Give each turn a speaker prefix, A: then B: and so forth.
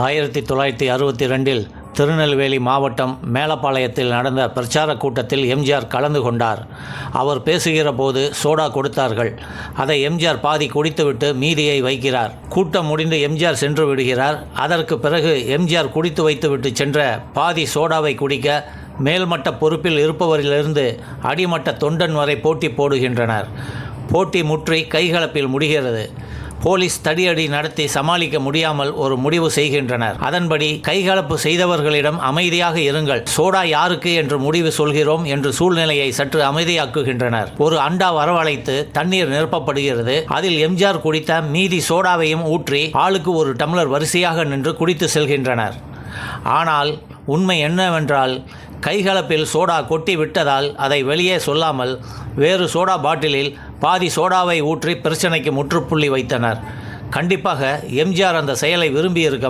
A: 1962இல் திருநெல்வேலி மாவட்டம் மேலப்பாளையத்தில் நடந்த பிரச்சார கூட்டத்தில் எம்ஜிஆர் கலந்து கொண்டார். அவர் பேசுகிற போது சோடா கொடுத்தார்கள். அதை எம்ஜிஆர் பாதி குடித்துவிட்டு மீதியை வைக்கிறார். கூட்டம் முடிந்து எம்ஜிஆர் சென்று விடுகிறார். அதற்கு பிறகு எம்ஜிஆர் குடித்து வைத்துவிட்டு சென்ற பாதி சோடாவை குடிக்க மேல்மட்ட பொறுப்பில் இருப்பவரிலிருந்து அடிமட்ட தொண்டன் வரை போட்டி போடுகின்றனர். போட்டி முற்றி கைகலப்பில் முடிகிறது. போலீஸ் தடியடி நடத்தி சமாளிக்க முடியாமல் ஒரு முடிவு செய்கின்றனர். அதன்படி கைகலப்பு செய்தவர்களிடம் அமைதியாக இருங்கள், சோடா யாருக்கு என்று முடிவு சொல்கிறோம் என்று சூழ்நிலையை சற்று அமைதியாக்குகின்றனர். ஒரு அண்டா வரவழைத்து தண்ணீர் நிரப்பப்படுகிறது. அதில் எம்ஜிஆர் குடித்த மீதி சோடாவையும் ஊற்றி ஆளுக்கு ஒரு டம்ளர் வரிசையாக நின்று குடித்து செல்கின்றனர். ஆனால் உண்மை என்னவென்றால், கைகலப்பில் சோடா கொட்டி விட்டதால் அதை வெளியே சொல்லாமல் வேறு சோடா பாட்டிலில் பாதி சோடாவை ஊற்றி பிரச்சனைக்கு முற்றுப்புள்ளி வைத்தனர். கண்டிப்பாக எம்ஜிஆர் அந்த செயலை விரும்பியிருக்க